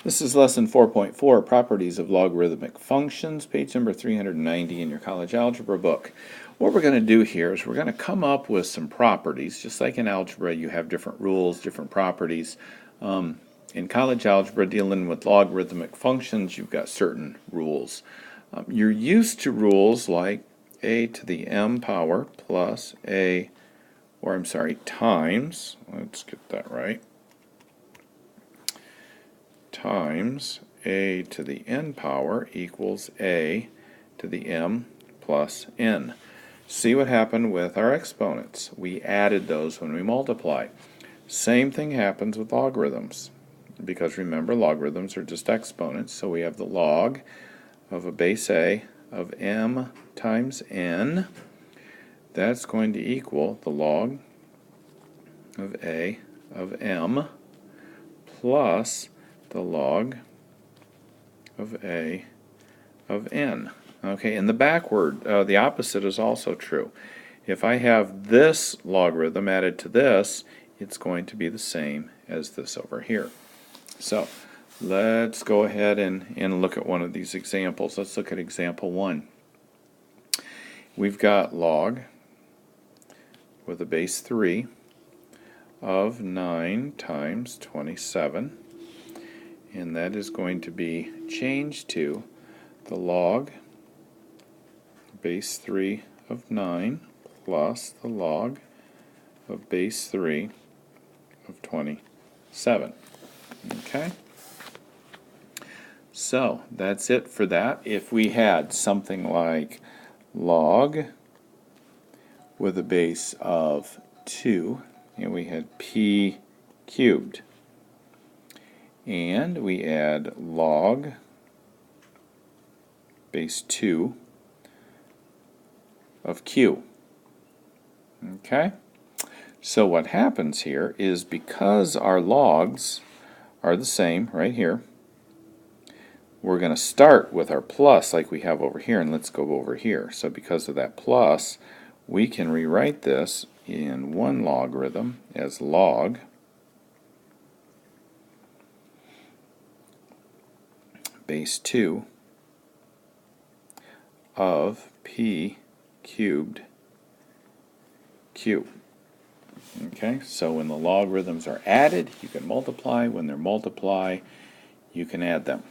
This is lesson 4.4, Properties of Logarithmic Functions, page number 390 in your college algebra book. What we're going to do here is we're going to come up with some properties. Just like in algebra, you have different rules, different properties. In college algebra, dealing with logarithmic functions, you've got certain rules. You're used to rules like a to the m power plus times, let's get that right, times a to the n power equals a to the m plus n. See what happened with our exponents. We added those when we multiplied. Same thing happens with logarithms, because remember, logarithms are just exponents, so we have the log of a base a of m times n. That's going to equal the log of a of m plus the log of a of n. Okay, and the opposite is also true. If I have this logarithm added to this, it's going to be the same as this over here. So let's go ahead and look at one of these examples. Let's look at example 1. We've got log with a base 3 of 9 times 27, and that is going to be changed to the log base 3 of 9 plus the log of base 3 of 27. Okay? So that's it for that. If we had something like log with a base of 2, and we had p cubed, and we add log base 2 of q. Okay? So what happens here is, because our logs are the same right here, we're going to start with our plus like we have over here, and let's go over here. So because of that plus, we can rewrite this in one logarithm as log base 2 of p cubed q. Okay, so when the logarithms are added, you can multiply. When they're multiplied, you can add them.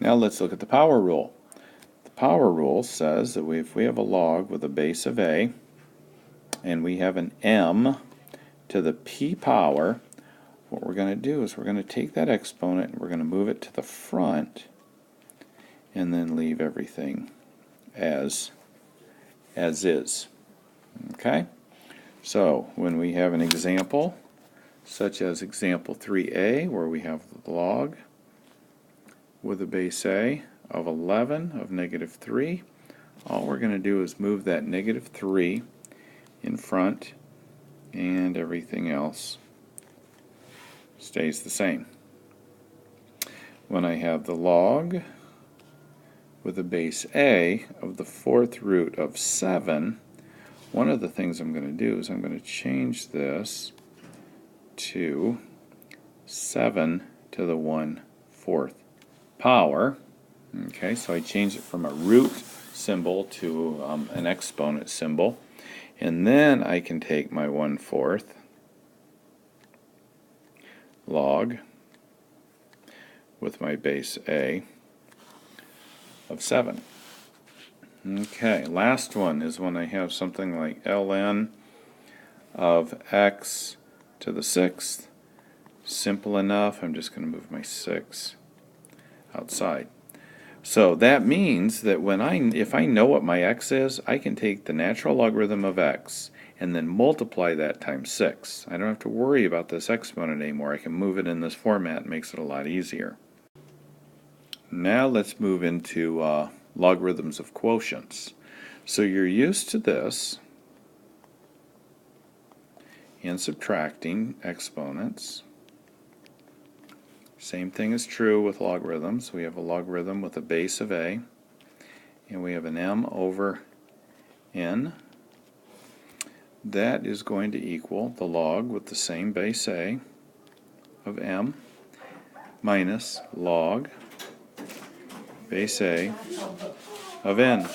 Now let's look at the power rule. The power rule says that if we have a log with a base of a, and we have an m to the p power, what we're going to do is we're going to take that exponent and we're going to move it to the front and then leave everything as is. Okay? So when we have an example, such as example 3a, where we have the log with a base a of 11 of negative 3, all we're going to do is move that negative 3 in front, and everything else stays the same. When I have the log with a base a of the 4th root of 7, one of the things I'm going to do is I'm going to change this to 7 to the 1/4 power. Okay, so I changed it from a root symbol to an exponent symbol. And then I can take my 1/4 log with my base a of 7. Okay, last one is when I have something like ln of x to the 6th. Simple enough. I'm just going to move my 6 outside. So that means that if I know what my x is, I can take the natural logarithm of x and then multiply that times 6. I don't have to worry about this exponent anymore. I can move it in this format. It makes it a lot easier. Now let's move into logarithms of quotients. So you're used to this in subtracting exponents. Same thing is true with logarithms. We have a logarithm with a base of a, and we have an m over n. That is going to equal the log with the same base a of m, minus log base A of n.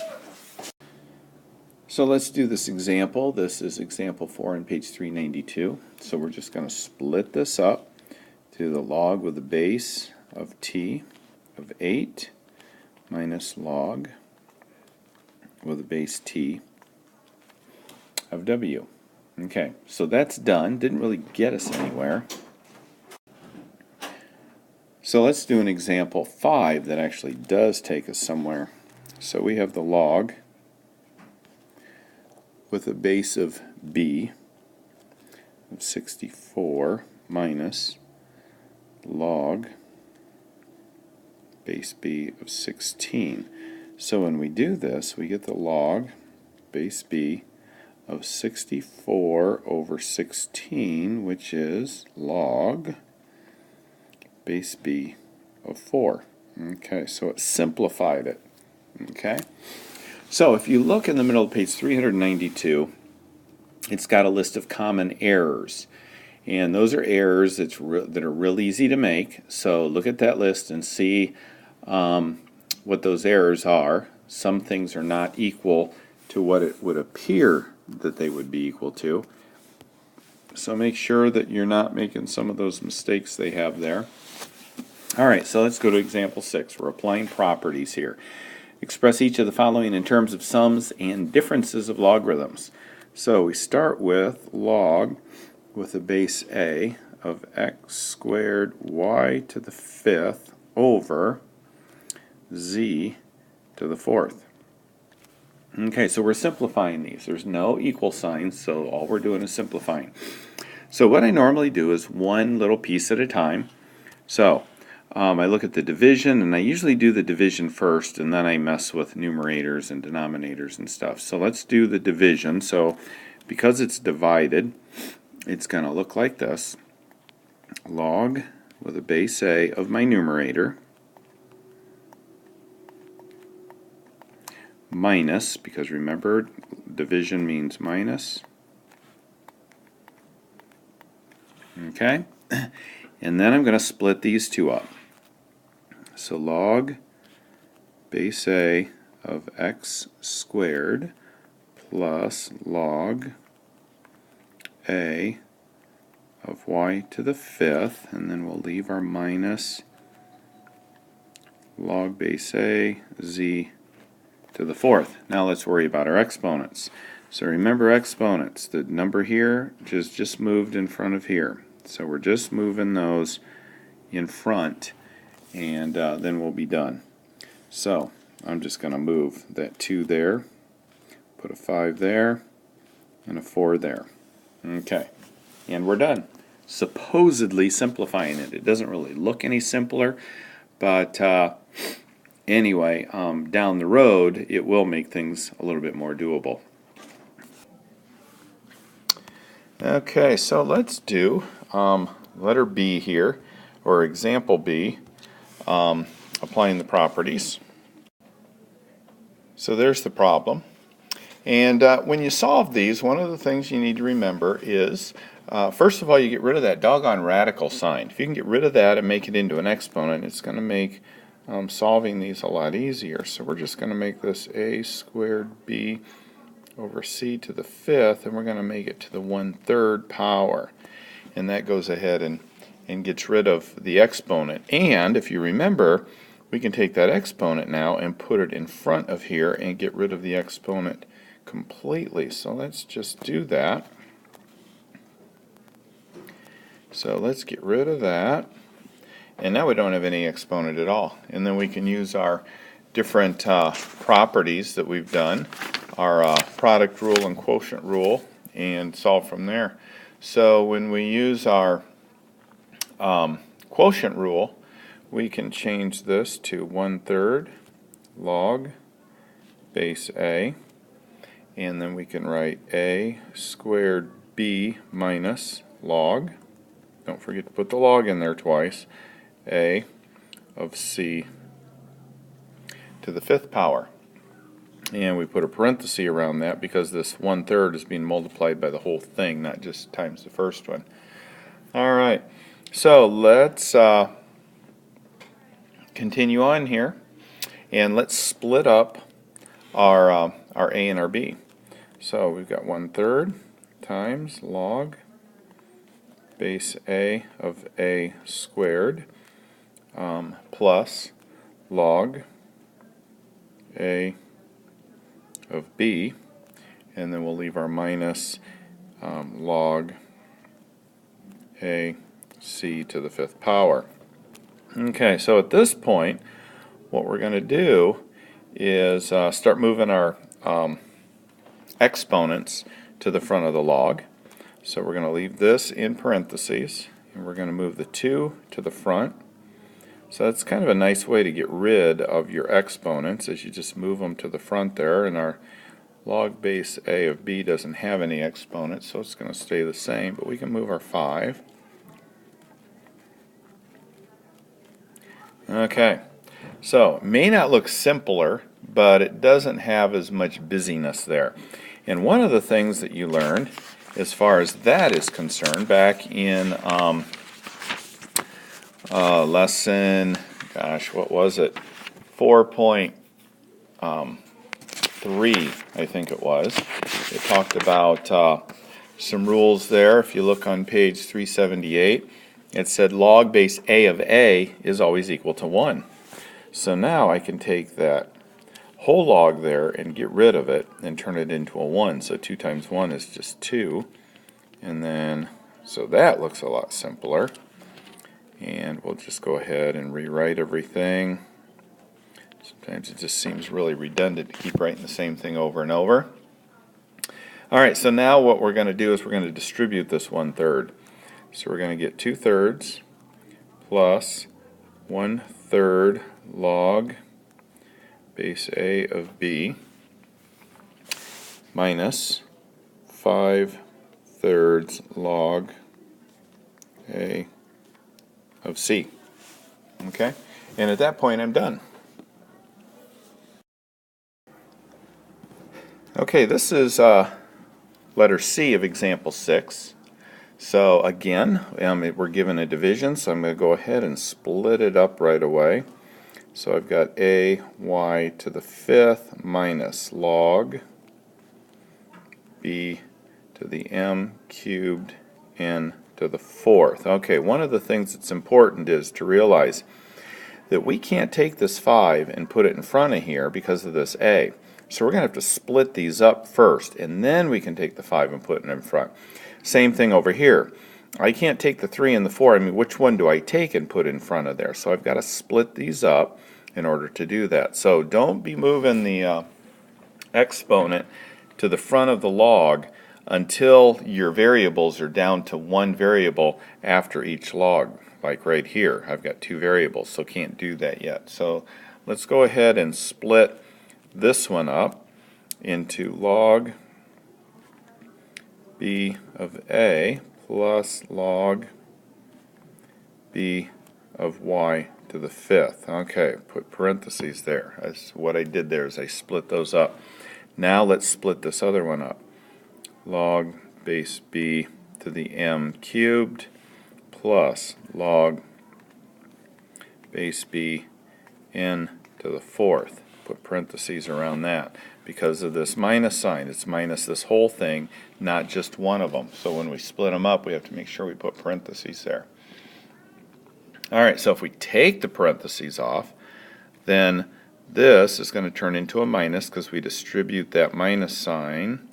So let's do this example. This is example 4 on page 392. So we're just going to split this up to the log with the base of t of 8 minus log with a base t of w. Okay, so that's done. Didn't really get us anywhere. So let's do an example 5 that actually does take us somewhere. So we have the log with a base of b of 64 minus log base b of 16. So when we do this, we get the log base b of 64 over 16, which is log base b of 4. Okay, so it simplified it. Okay, so if you look in the middle of page 392, it's got a list of common errors. And those are errors that are real easy to make. So look at that list and see what those errors are. Some things are not equal to what it would appear that they would be equal to. So make sure that you're not making some of those mistakes they have there. Alright, so let's go to example 6. We're applying properties here. Express each of the following in terms of sums and differences of logarithms. So we start with log with a base a of x squared y to the 5th over z to the 4th. Okay, so we're simplifying these. There's no equal signs, so all we're doing is simplifying. So what I normally do is one little piece at a time. So I look at the division, and I usually do the division first, and then I mess with numerators and denominators and stuff. So let's do the division. So because it's divided, it's going to look like this. Log with a base a of my numerator minus, because remember division means minus. Okay, and then I'm going to split these two up. So log base a of x squared plus log a of y to the 5th, and then we'll leave our minus log base a z to the 4th. Now let's worry about our exponents. So remember exponents, the number here just moved in front of here. So we're just moving those in front, and then we'll be done. So I'm just going to move that 2 there, put a 5 there, and a 4 there. Okay, and we're done. Supposedly simplifying it. It doesn't really look any simpler, but anyway, down the road it will make things a little bit more doable. Okay, so let's do letter B here, or example B, applying the properties. So there's the problem. And when you solve these, one of the things you need to remember is, first of all, you get rid of that doggone radical sign. If you can get rid of that and make it into an exponent, it's going to make solving these a lot easier. So we're just going to make this a squared b over c to the 5th, and we're going to make it to the 1/3 power. And that goes ahead and gets rid of the exponent. And if you remember, we can take that exponent now and put it in front of here and get rid of the exponent completely. So let's just do that. So let's get rid of that. And now we don't have any exponent at all. And then we can use our different properties that we've done, our product rule and quotient rule, and solve from there. So when we use our quotient rule, we can change this to 1/3 log base a, and then we can write a squared b minus log, don't forget to put the log in there twice, a of c to the 5th power. And we put a parenthesis around that because this 1/3 is being multiplied by the whole thing, not just times the first one. Alright, so let's continue on here, and let's split up our a and our b. So we've got 1/3 times log base a of a squared plus log a of b, and then we'll leave our minus log a c to the 5th power. Okay, so at this point what we're going to do is start moving our exponents to the front of the log. So we're going to leave this in parentheses, and we're going to move the 2 to the front. So that's kind of a nice way to get rid of your exponents, as you just move them to the front there, and our log base a of b doesn't have any exponents, so it's going to stay the same, but we can move our 5. Okay, so it may not look simpler, but it doesn't have as much busyness there. And one of the things that you learned as far as that is concerned back in lesson, gosh, what was it? 4.3, I think it was. It talked about some rules there. If you look on page 378, it said log base a of a is always equal to 1. So now I can take that whole log there and get rid of it and turn it into a 1. So 2 times 1 is just 2. And then, so that looks a lot simpler. And we'll just go ahead and rewrite everything. Sometimes it just seems really redundant to keep writing the same thing over and over. Alright, so now what we're going to do is we're going to distribute this 1/3. So we're going to get 2/3 plus 1/3 log base a of b minus 5/3 log a of c. Okay, and at that point I'm done. Okay, this is letter C of example 6. So again, we're given a division, so I'm going to go ahead and split it up right away. So I've got a y to the 5th minus log b to the m cubed n to the 4th. Okay, one of the things that's important is to realize that we can't take this 5 and put it in front of here because of this a. So we're going to have to split these up first, and then we can take the 5 and put it in front. Same thing over here. I can't take the 3 and the 4. I mean, which one do I take and put in front of there? So I've got to split these up in order to do that. So don't be moving the exponent to the front of the log until your variables are down to 1 variable after each log. Like right here, I've got 2 variables, so can't do that yet. So let's go ahead and split this one up into log b of a plus log b of y to the 5th. Okay, put parentheses there. That's what I did there, is I split those up. Now let's split this other one up. Log base b to the m cubed plus log base b n to the 4th. Put parentheses around that. Because of this minus sign, it's minus this whole thing, not just one of them. So when we split them up, we have to make sure we put parentheses there. Alright, so if we take the parentheses off, then this is going to turn into a minus because we distribute that minus sign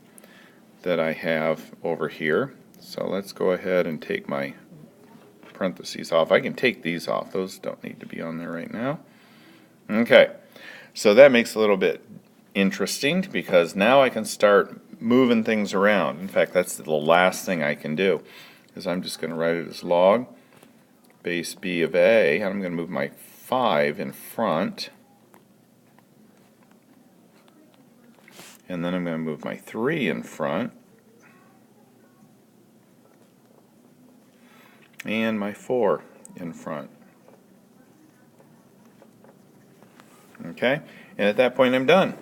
that I have over here. So let's go ahead and take my parentheses off. I can take these off. Those don't need to be on there right now. Okay, so that makes it a little bit interesting because now I can start moving things around. In fact, that's the last thing I can do, is I'm just going to write it as log base b of a, and I'm going to move my 5 in front, and then I'm going to move my 3 in front, and my 4 in front. Okay, and at that point I'm done.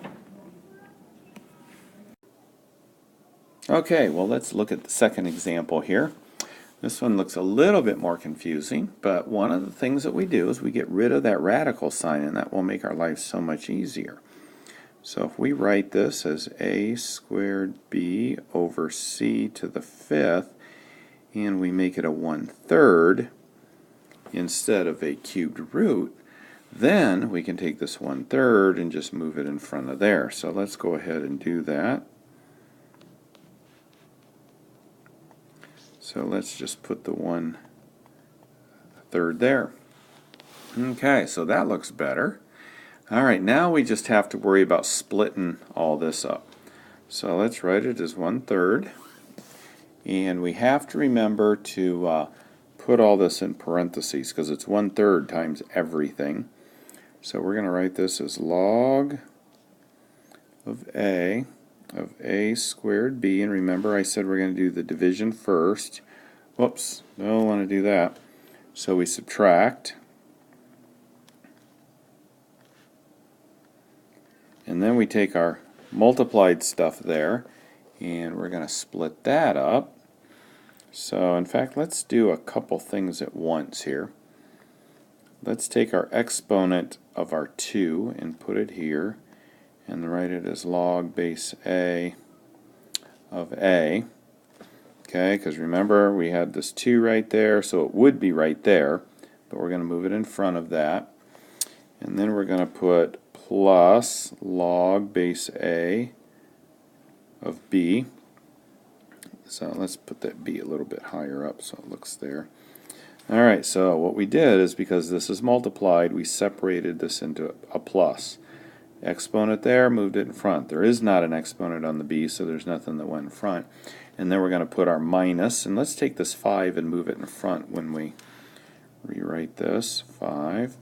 Okay, well let's look at the second example here. This one looks a little bit more confusing, but one of the things that we do is we get rid of that radical sign, and that will make our life so much easier. So if we write this as a squared b over c to the fifth, and we make it a 1/3 instead of a cubed root, then we can take this 1/3 and just move it in front of there. So let's go ahead and do that. So let's just put the 1/3 there. Okay, so that looks better. Alright, now we just have to worry about splitting all this up. So let's write it as 1/3. And we have to remember to put all this in parentheses because it's 1/3 times everything. So we're going to write this as log of a squared b, and remember I said we're going to do the division first. Whoops, don't want to do that. So we subtract, and then we take our multiplied stuff there, and we're going to split that up. So in fact, let's do a couple things at once here. Let's take our exponent of our 2 and put it here, and write it as log base a of a. Okay, because remember we had this 2 right there, so it would be right there, but we're going to move it in front of that. And then we're going to put plus log base a of b. So let's put that b a little bit higher up so it looks there. Alright, so what we did is, because this is multiplied, we separated this into a plus. Exponent there, moved it in front. There is not an exponent on the b, so there's nothing that went in front. And then we're going to put our minus, and let's take this 5 and move it in front when we rewrite this. 5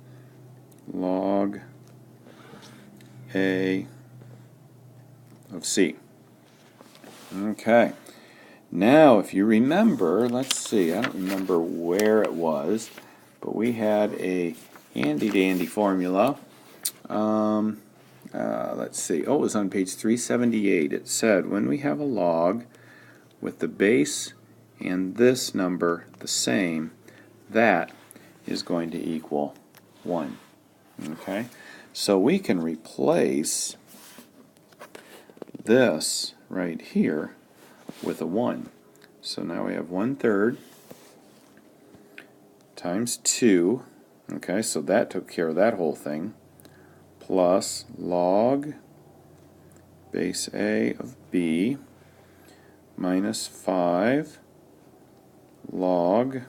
log a of c. Okay. Now, if you remember, let's see, I don't remember where it was, but we had a handy-dandy formula. Let's see, oh, it was on page 378. It said when we have a log with the base and this number the same, that is going to equal 1. Okay, so we can replace this right here with a 1. So now we have 1/3 times 2. Okay, so that took care of that whole thing. Plus log base a of b minus 5 log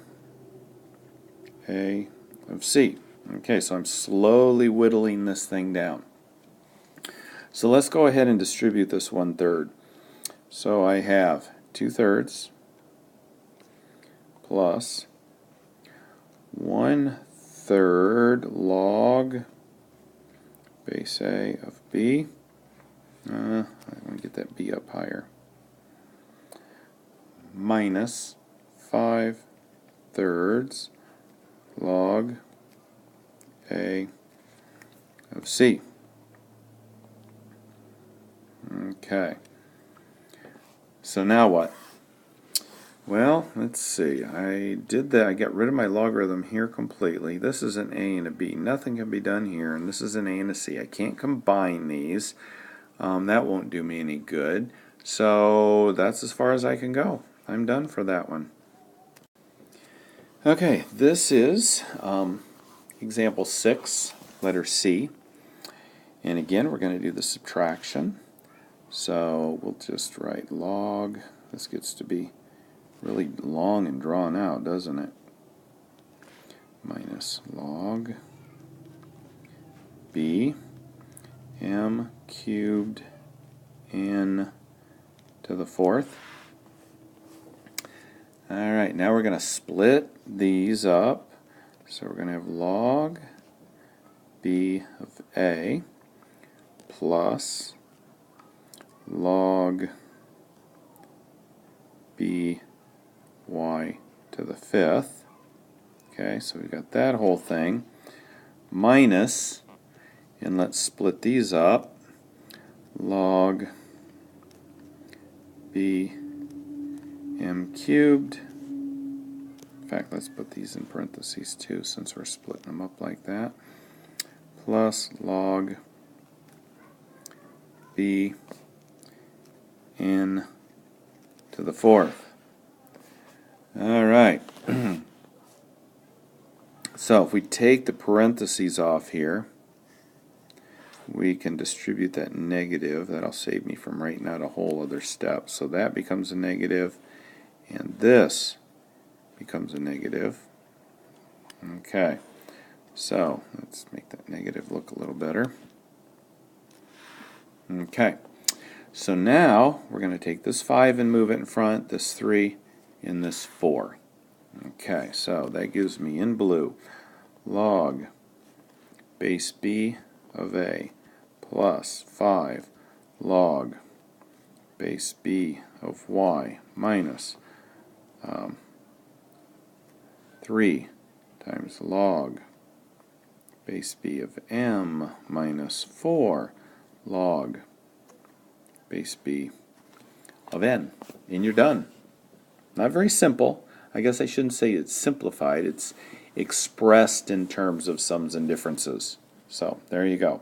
a of c. Okay, so I'm slowly whittling this thing down. So let's go ahead and distribute this 1/3. So I have 2/3 plus 1/3 log base a of b. I want to get that b up higher. Minus 5/3 log a of c. Okay. So now what? Well, let's see. I did that. I got rid of my logarithm here completely. This is an a and a b. Nothing can be done here, and this is an a and a c. I can't combine these. That won't do me any good. So that's as far as I can go. I'm done for that one. Okay, this is example 6, letter C. And again, we're going to do the subtraction. So we'll just write log. This gets to be really long and drawn out, doesn't it? Minus log b m cubed n to the 4th. Alright, now we're going to split these up. So we're going to have log b of a plus log b y to the 5th. Okay, so we've got that whole thing minus, and let's split these up, log b m cubed In fact, let's put these in parentheses too, since we're splitting them up like that. Plus log b n to the fourth. All right. So if we take the parentheses off here, we can distribute that negative. That'll save me from writing out a whole other step. So that becomes a negative, and this becomes a negative. Okay, so let's make that negative look a little better. Okay, so now we're going to take this 5 and move it in front, this 3 and this 4. Okay, so that gives me in blue log base b of a plus 5 log base b of y minus 3 times log base b of m minus 4 log base b of n. And you're done. Not very simple. I guess I shouldn't say it's simplified. It's expressed in terms of sums and differences. So there you go.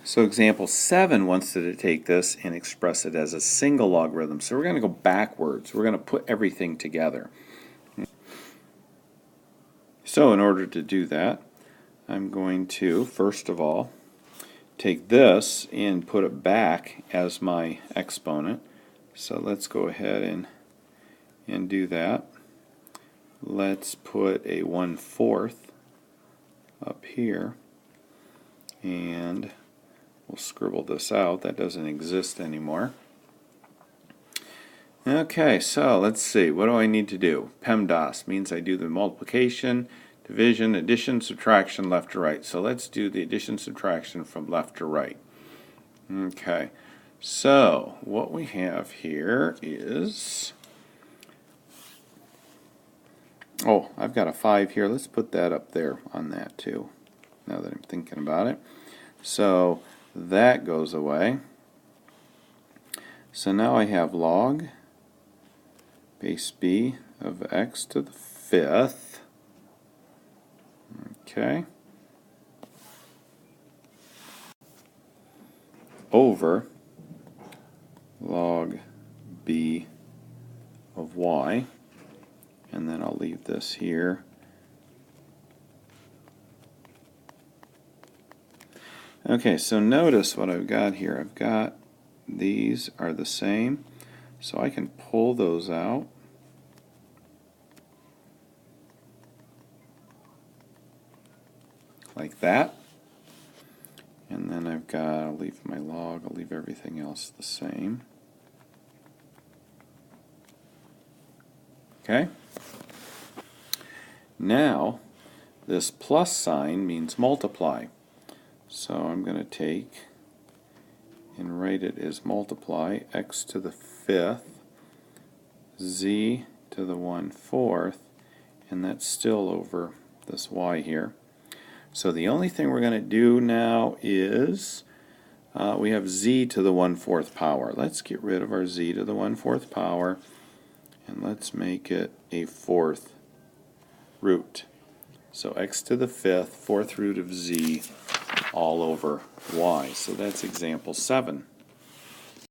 So example 7 wants to take this and express it as a single logarithm. So we're going to go backwards. We're going to put everything together. So in order to do that, I'm going to, first of all, take this and put it back as my exponent. So let's go ahead and do that. Let's put a 1/4 up here, and we'll scribble this out. That doesn't exist anymore. Okay, so let's see. What do I need to do? PEMDAS means I do the multiplication, division, addition, subtraction, left to right. So let's do the addition, subtraction from left to right. Okay, so what we have here is, oh, I've got a 5 here. Let's put that up there on that too, now that I'm thinking about it. So that goes away. So now I have log base b of x to the 5th. Okay. Over log b of y. And then I'll leave this here. Okay, so notice what I've got here. I've got these are the same, so I can pull those out. Like that. And then I've got, I'll leave my log, I'll leave everything else the same. Okay? Now, this plus sign means multiply. So I'm going to take and write it as multiply x to the 5th, z to the 1/4, and that's still over this y here. So the only thing we're going to do now is we have z to the 1/4 power. Let's get rid of our z to the 1/4 power, and let's make it a 4th root. So x to the 5th, 4th root of z, all over y. So that's example 7.